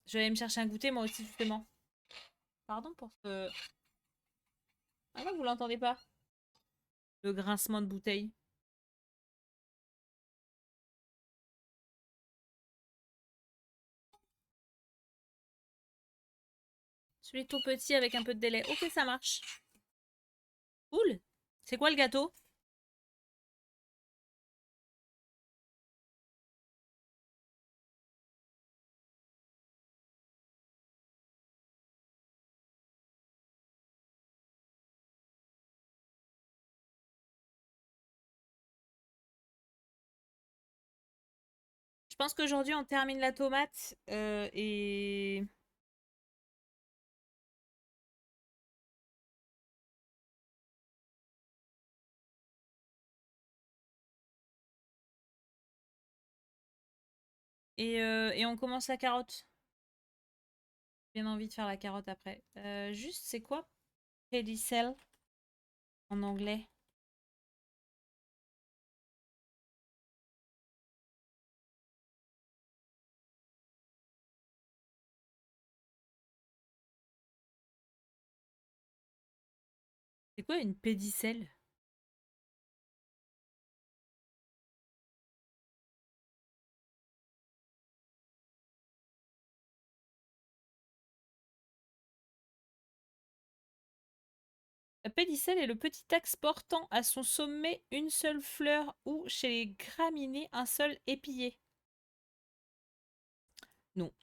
Je vais aller me chercher un goûter moi aussi justement. Pardon pour ce... Ah non, vous l'entendez pas? Le grincement de bouteille. Celui tout petit avec un peu de délai. Ok, ça marche. Cool. C'est quoi le gâteau? Je pense qu'aujourd'hui on termine la tomate et... Et on commence la carotte. J'ai bien envie de faire la carotte après. Juste, c'est quoi pedicel en anglais? C'est quoi une pédicelle? La pédicelle est le petit axe portant à son sommet une seule fleur ou chez les graminées un seul épillé. Non,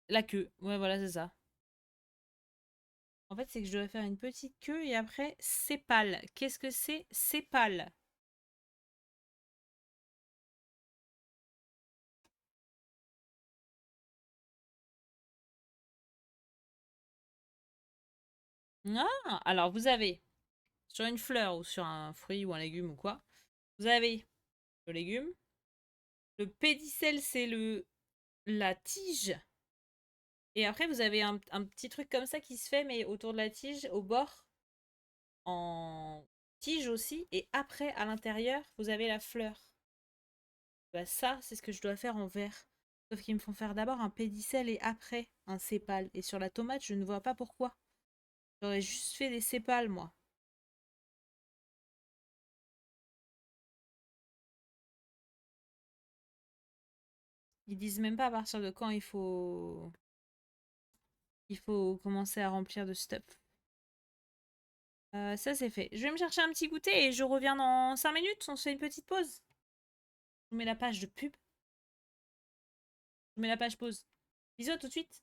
la queue. Ouais, voilà, c'est ça. En fait, c'est que je dois faire une petite queue et après sépale. Qu'est-ce que c'est sépale? Ah, alors vous avez sur une fleur ou sur un fruit ou un légume ou quoi, vous avez le légume. Le pédicelle, c'est le la tige. Et après, vous avez un petit truc comme ça qui se fait, mais autour de la tige, au bord, en tige aussi. Et après, à l'intérieur, vous avez la fleur. Bah, ça, c'est ce que je dois faire en vert. Sauf qu'ils me font faire d'abord un pédicelle et après un sépale. Et sur la tomate, je ne vois pas pourquoi. J'aurais juste fait des sépales, moi. Ils disent même pas à partir de quand il faut commencer à remplir de stuff. Ça, c'est fait. Je vais me chercher un petit goûter et je reviens dans 5 minutes. On se fait une petite pause. Je mets la page de pub. Je mets la page pause. Bisous, à tout de suite.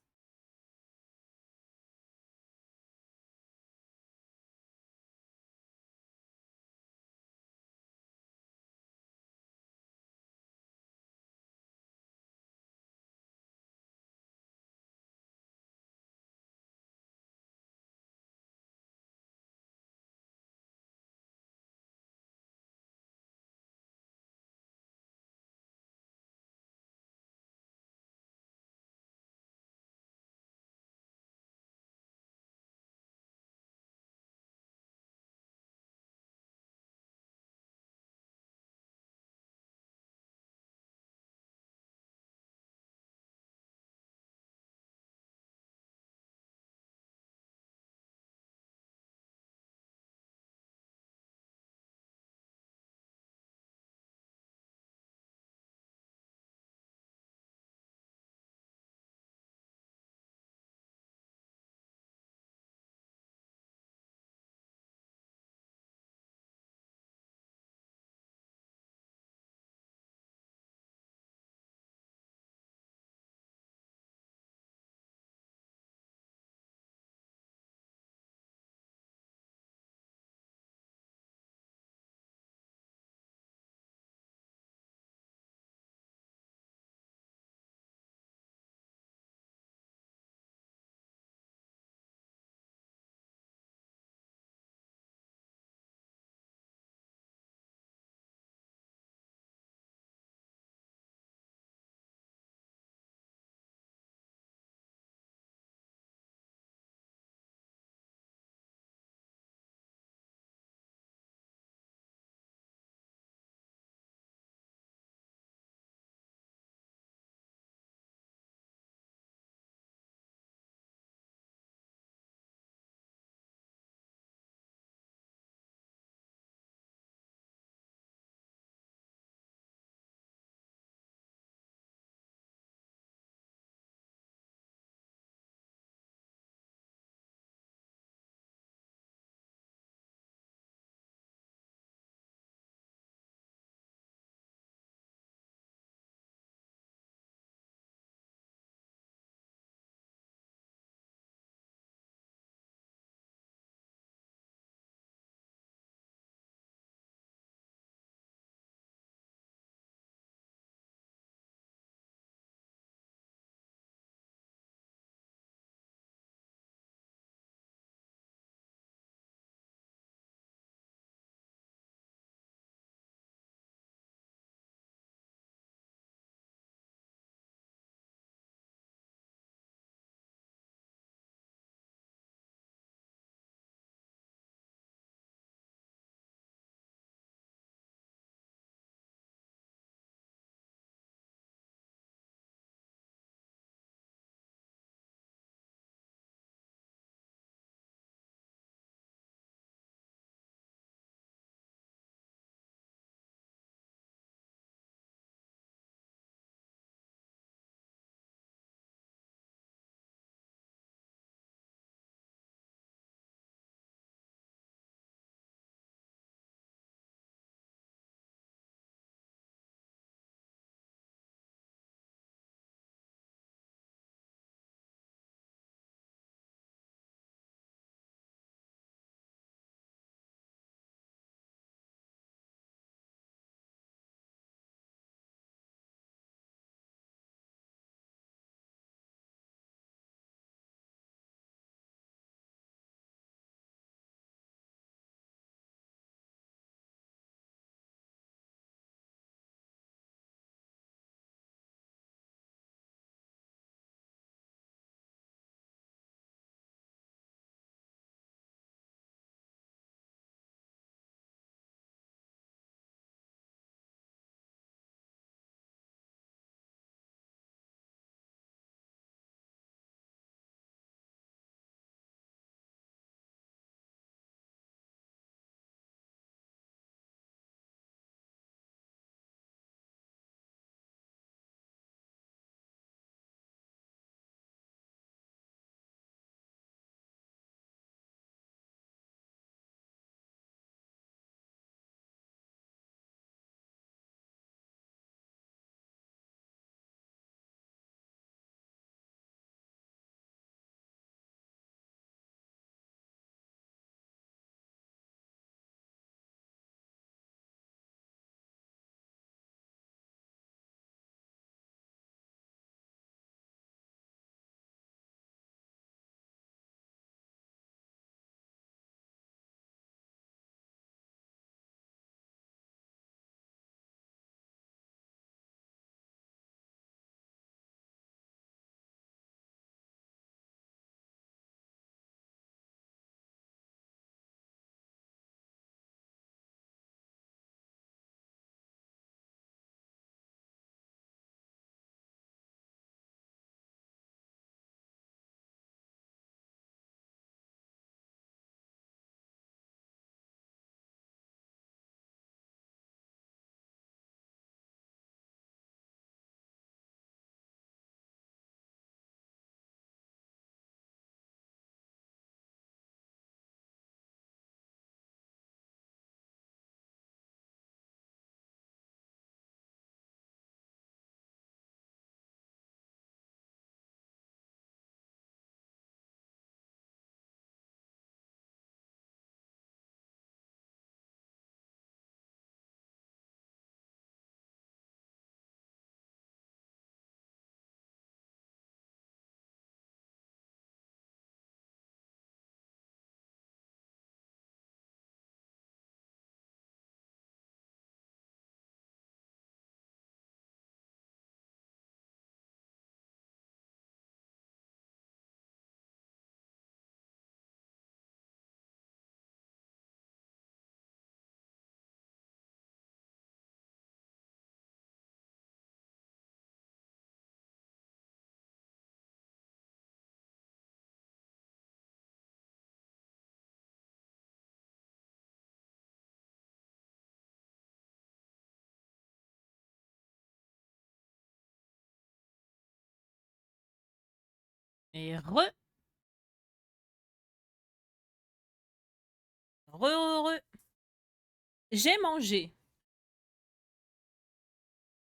Et re. J'ai mangé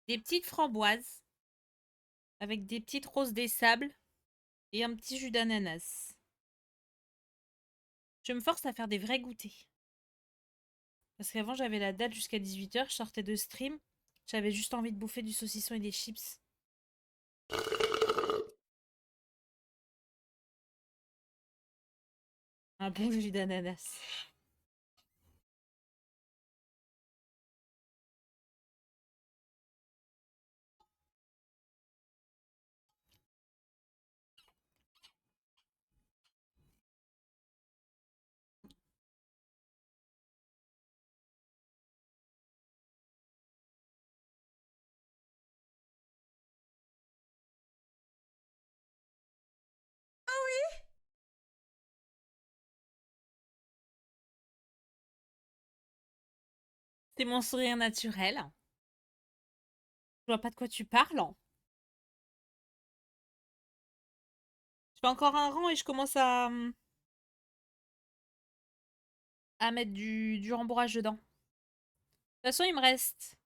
des petites framboises avec des petites roses des sables et un petit jus d'ananas. Je me force à faire des vrais goûters. Parce qu'avant, j'avais la date jusqu'à 18 h, je sortais de stream. J'avais juste envie de bouffer du saucisson et des chips. Un bon jus d'ananas. C'est mon sourire naturel. Je vois pas de quoi tu parles. Je fais encore un rang et je commence à mettre du rembourrage dedans. De toute façon, il me reste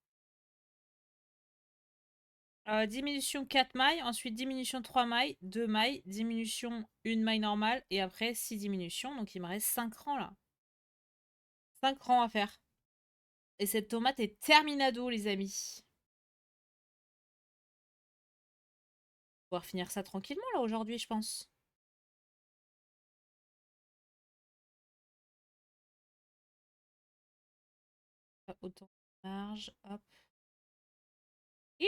diminution 4 mailles, ensuite diminution 3 mailles, 2 mailles, diminution 1 maille normale, et après 6 diminutions. Donc il me reste 5 rangs là. 5 rangs à faire. Et cette tomate est terminado, les amis. On va pouvoir finir ça tranquillement là aujourd'hui, je pense. Pas autant de marge, hop. Hi.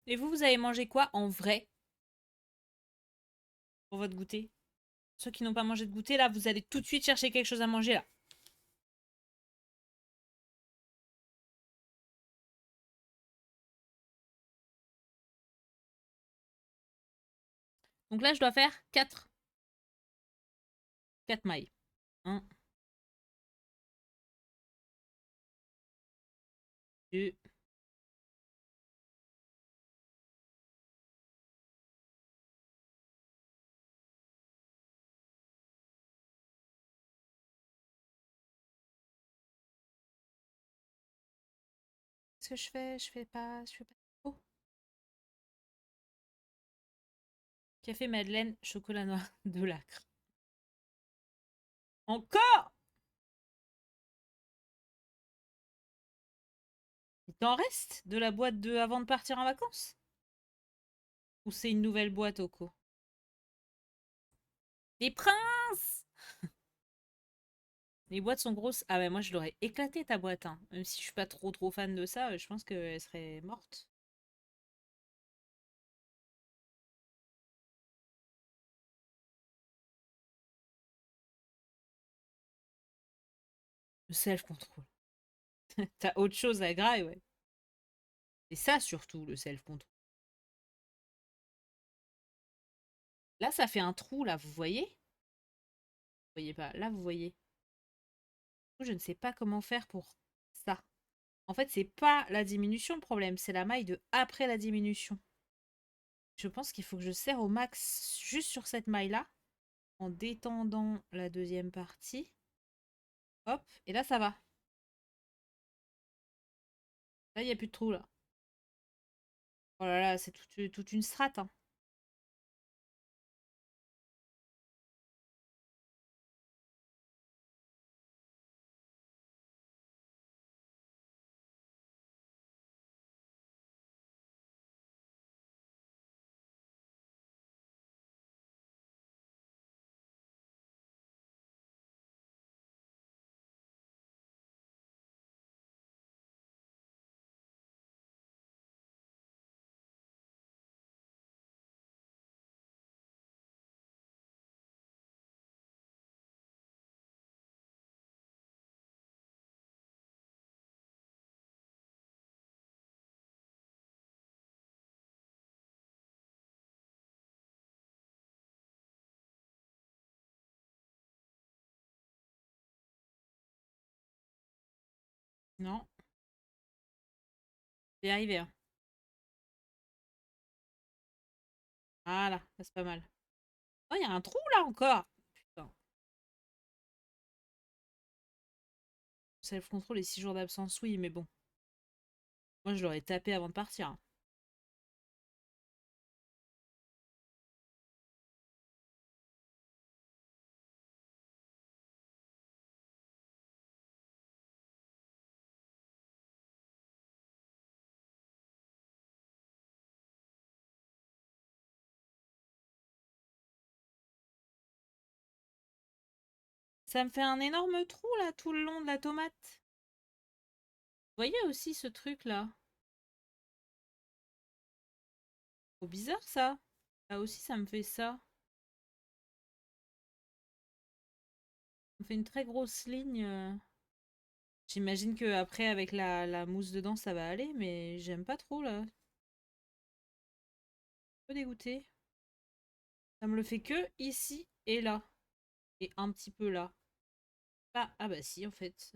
Et vous avez mangé quoi en vrai pour votre goûter? Ceux qui n'ont pas mangé de goûter, là, vous allez tout de suite chercher quelque chose à manger là. Donc là, je dois faire 4 mailles. 1, 2, qu'est-ce que je fais? Je fais pas. Oh, café Madeleine, chocolat noir de lacre. Encore? Il t'en reste de la boîte de avant de partir en vacances? Ou c'est une nouvelle boîte au co? Les princes! Les boîtes sont grosses. Ah ouais, moi je l'aurais éclaté ta boîte, hein. Même si je suis pas trop fan de ça, je pense qu'elle serait morte. Le self-control. T'as autre chose à grailler, ouais. C'est ça surtout, le self-control. Là, ça fait un trou, là, vous voyez? Vous voyez pas. Là, vous voyez. Je ne sais pas comment faire pour ça. En fait, c'est pas la diminution le problème, c'est la maille de après la diminution. Je pense qu'il faut que je serre au max juste sur cette maille-là, en détendant la deuxième partie. Hop, et là, ça va. Là, il n'y a plus de trou, là. Oh là là, c'est toute une strate, hein. Non, c'est arrivé. Hein. Voilà, ça, c'est pas mal. Oh, il y a un trou là encore. Putain. Self-control et 6 jours d'absence, oui, mais bon. Moi, je l'aurais tapé avant de partir. Hein. Ça me fait un énorme trou là, tout le long de la tomate. Vous voyez aussi ce truc là? Trop bizarre ça. Là aussi, ça me fait ça. Ça me fait une très grosse ligne. J'imagine que après avec la mousse dedans, ça va aller, mais j'aime pas trop là. Un peu dégoûté. Ça me le fait que ici et là. Et un petit peu là. Ah bah si, en fait.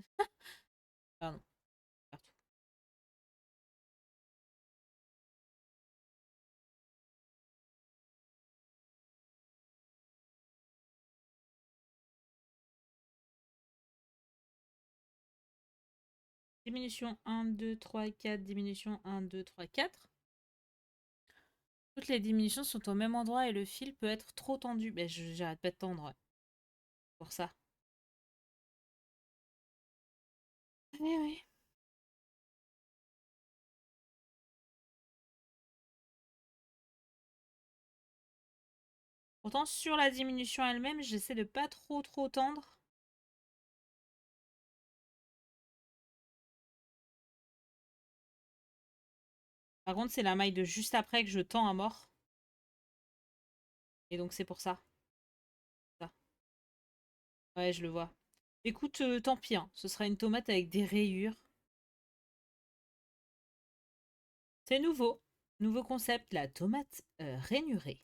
Pardon. Partout. Diminution 1, 2, 3, 4. Diminution 1, 2, 3, 4. Toutes les diminutions sont au même endroit et le fil peut être trop tendu. Ben, j'arrête pas de tendre. Ouais. Pour ça. Oui, oui. Pourtant, sur la diminution elle-même, j'essaie de pas trop tendre. Par contre, c'est la maille de juste après que je tends à mort. Et donc, c'est pour ça. Ça. Ouais, je le vois. Écoute, tant pis. Hein. Ce sera une tomate avec des rayures. C'est nouveau. Nouveau concept, la tomate rainurée.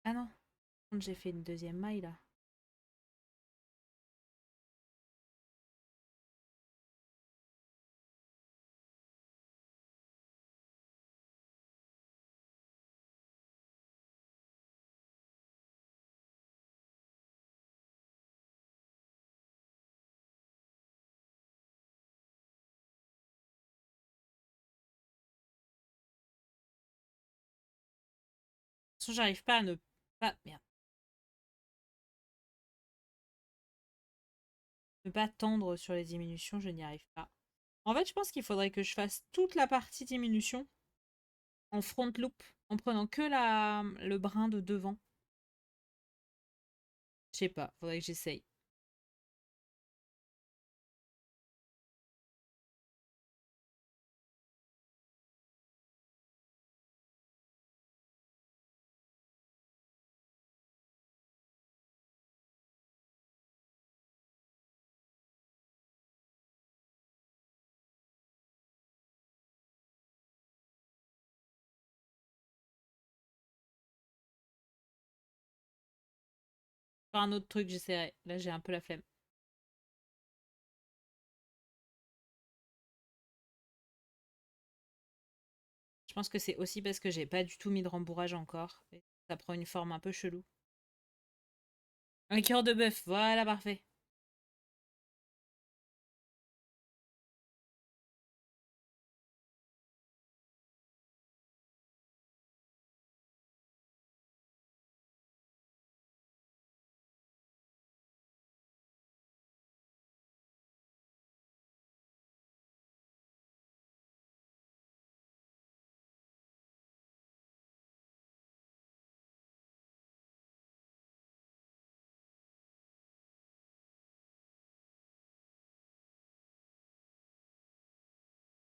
Ah non, j'ai fait une deuxième maille là. De toute façon, j'arrive pas à ne pas. Merde. Ne pas tendre sur les diminutions, je n'y arrive pas. En fait, je pense qu'il faudrait que je fasse toute la partie diminution en front loop, en prenant que le brin de devant. Je sais pas, faudrait que j'essaye. Faire un autre truc, j'essaierai. Là, j'ai un peu la flemme. Je pense que c'est aussi parce que j'ai pas du tout mis de rembourrage encore. Et ça prend une forme un peu chelou. Un cœur de bœuf, voilà, parfait.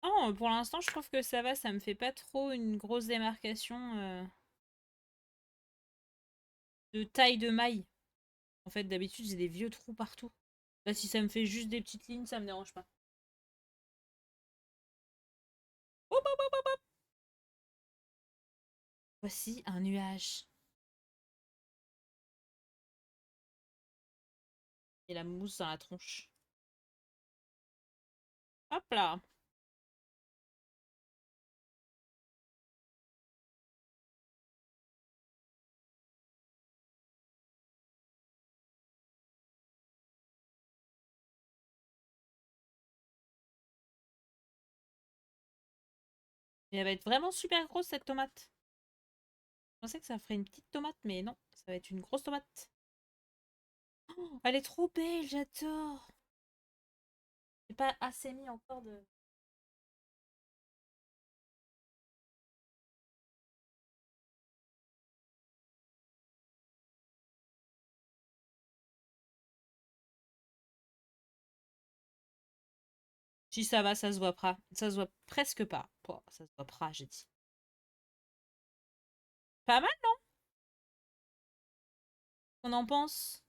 Oh, pour l'instant, je trouve que ça va, ça me fait pas trop une grosse démarcation de taille de maille. En fait, d'habitude, j'ai des vieux trous partout. Là, si ça me fait juste des petites lignes, ça me dérange pas. Hop, hop, hop, hop, hop. Voici un nuage. Et la mousse dans la tronche. Hop là. Et elle va être vraiment super grosse cette tomate. Je pensais que ça ferait une petite tomate, mais non, ça va être une grosse tomate. Oh, elle est trop belle, j'adore. J'ai pas assez mis encore de... Si ça va, ça se voit pas. Ça se voit presque pas. Oh, ça se voit pas, j'ai dit. Pas mal, non? On en pense?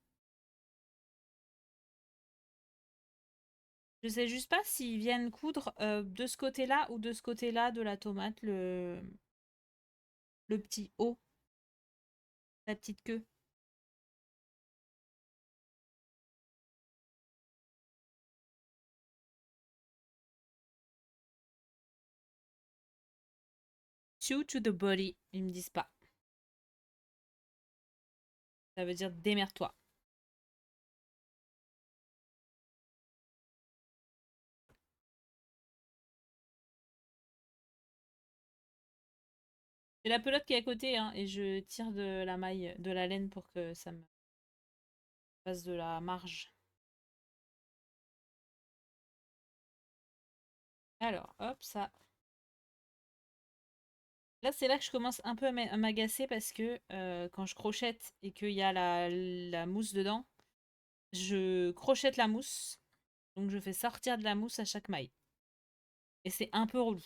Je sais juste pas s'ils viennent coudre de ce côté-là ou de ce côté-là de la tomate, le petit haut, la petite queue. Chew to the body, ils me disent pas. Ça veut dire démerde-toi. J'ai la pelote qui est à côté, hein, et je tire de la maille, de la laine pour que ça me fasse de la marge. Alors, hop, ça. Là, c'est là que je commence un peu à m'agacer parce que quand je crochette et qu'il y a la mousse dedans, je crochette la mousse. Donc, je fais sortir de la mousse à chaque maille. Et c'est un peu relou.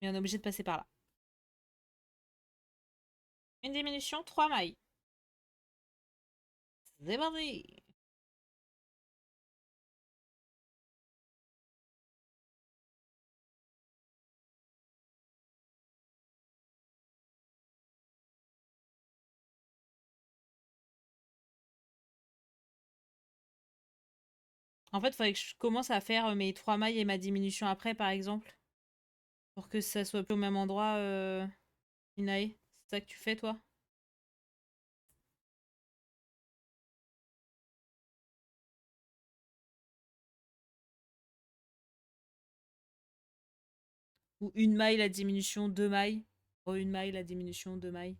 Mais on est obligé de passer par là. Une diminution, 3 mailles. C'est parti. En fait, il faudrait que je commence à faire mes 3 mailles et ma diminution après, par exemple. Pour que ça soit plus au même endroit, Inae. C'est ça que tu fais, toi? Ou une maille, la diminution, 2 mailles. Oh, une maille, la diminution, 2 mailles.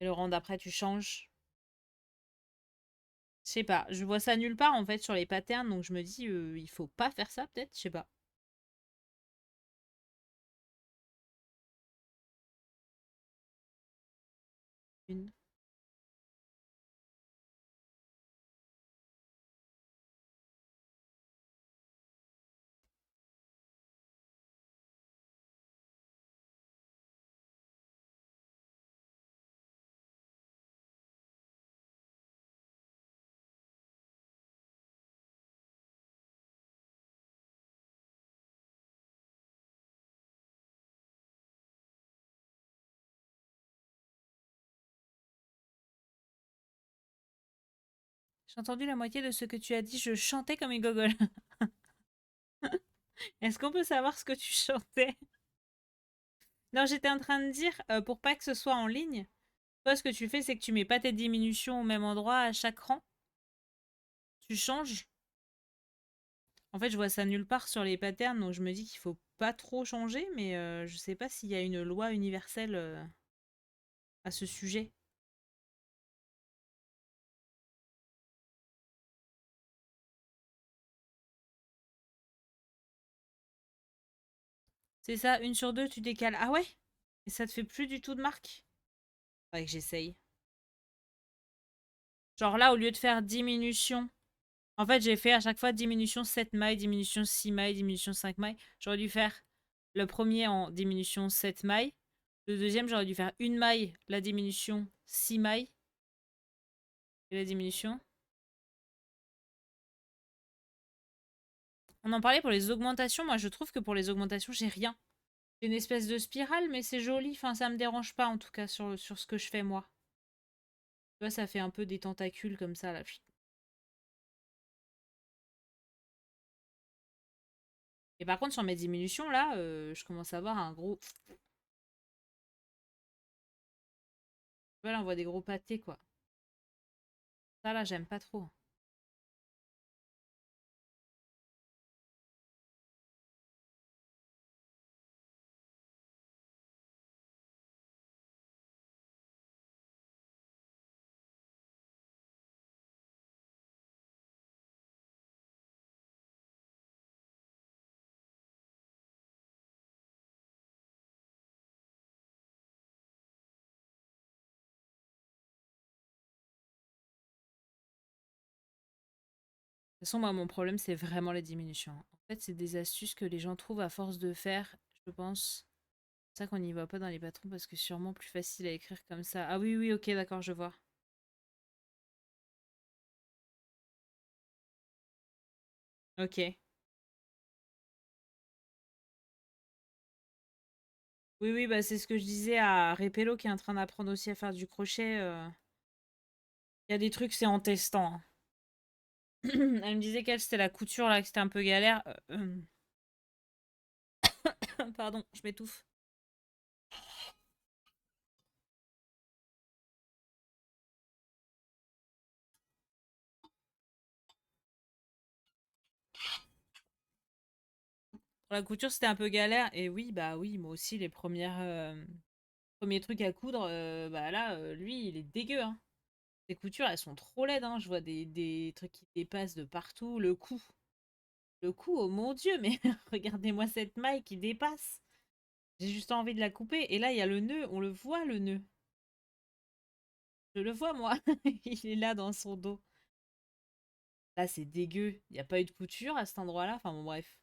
Et le rang d'après, tu changes. Je sais pas, je vois ça nulle part en fait sur les patterns, donc je me dis, il faut pas faire ça peut-être, je sais pas. Une. J'ai entendu la moitié de ce que tu as dit, je chantais comme une gogole. Est-ce qu'on peut savoir ce que tu chantais? Non, j'étais en train de dire, pour pas que ce soit en ligne, toi ce que tu fais, c'est que tu mets pas tes diminutions au même endroit à chaque rang. Tu changes. En fait, je vois ça nulle part sur les patterns, donc je me dis qu'il faut pas trop changer, mais je sais pas s'il y a une loi universelle à ce sujet. C'est ça, 1/2, tu décales. Ah ouais? Et ça te fait plus du tout de marque? Faudrait que j'essaye. Genre là, au lieu de faire diminution, en fait, j'ai fait à chaque fois diminution 7 mailles, diminution 6 mailles, diminution 5 mailles. J'aurais dû faire le premier en diminution 7 mailles. Le deuxième, j'aurais dû faire une maille, la diminution 6 mailles. Et la diminution. On en parlait pour les augmentations. Moi, je trouve que pour les augmentations, j'ai rien. C'est une espèce de spirale, mais c'est joli. Enfin, ça me dérange pas, en tout cas, sur ce que je fais, moi. Tu vois, ça fait un peu des tentacules comme ça, là. Et par contre, sur mes diminutions, là, je commence à avoir un gros... Voilà, on voit des gros pâtés, quoi. Ça, là, j'aime pas trop. De toute façon, moi, mon problème, c'est vraiment les diminutions. En fait, c'est des astuces que les gens trouvent à force de faire, je pense. C'est ça qu'on n'y voit pas dans les patrons, parce que c'est sûrement plus facile à écrire comme ça. Ah oui, oui, ok, d'accord, je vois. Ok. Oui, oui, bah c'est ce que je disais à Repello qui est en train d'apprendre aussi à faire du crochet. Il y a des trucs, c'est en testant, hein. Elle me disait qu'elle, c'était la couture, là, que c'était un peu galère. Pardon, je m'étouffe. Pour la couture, c'était un peu galère. Et oui, bah oui, moi aussi, les premiers trucs à coudre, bah là, lui, il est dégueu, hein. Les coutures, elles sont trop laides, hein. Je vois des trucs qui dépassent de partout. Le cou. Le cou, oh mon Dieu, mais regardez-moi cette maille qui dépasse. J'ai juste envie de la couper. Et là, il y a le nœud. On le voit, le nœud. Je le vois, moi. Il est là dans son dos. Là, c'est dégueu. Il n'y a pas eu de couture à cet endroit-là. Enfin, bon, bref.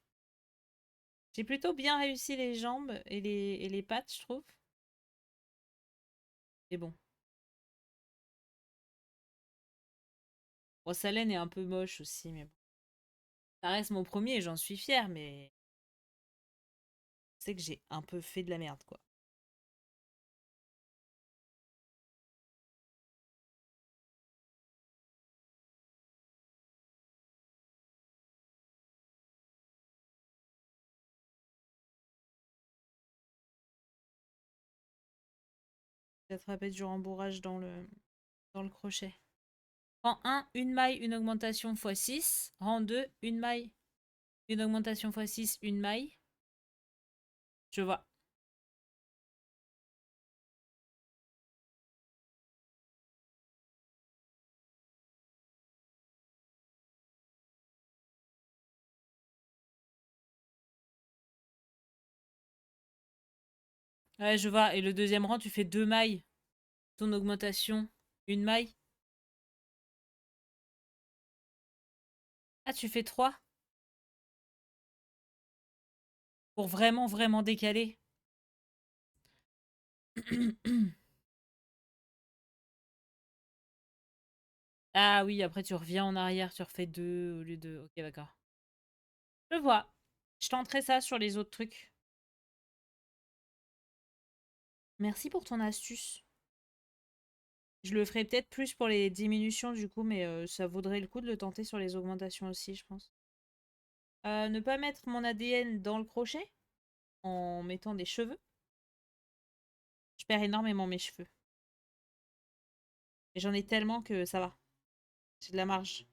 J'ai plutôt bien réussi les jambes et les pattes, je trouve. Et bon. Bon, sa laine est un peu moche aussi, mais bon. Ça reste mon premier et j'en suis fière, mais c'est que j'ai un peu fait de la merde, quoi. J'ai attrapé du rembourrage dans le crochet. Rang 1, une maille, une augmentation x 6. Rang 2, une maille, une augmentation x 6, une maille. Je vois. Ouais, je vois. Et le deuxième rang, tu fais deux mailles. Ton augmentation, une maille. Ah, tu fais trois pour vraiment, vraiment décaler. Ah oui, après tu reviens en arrière, tu refais deux au lieu de... Ok, d'accord. Je vois. Je tenterai ça sur les autres trucs. Merci pour ton astuce. Je le ferai peut-être plus pour les diminutions du coup, mais ça vaudrait le coup de le tenter sur les augmentations aussi, je pense. Ne pas mettre mon ADN dans le crochet en mettant des cheveux. Je perds énormément mes cheveux. Et j'en ai tellement que ça va. J'ai de la marge.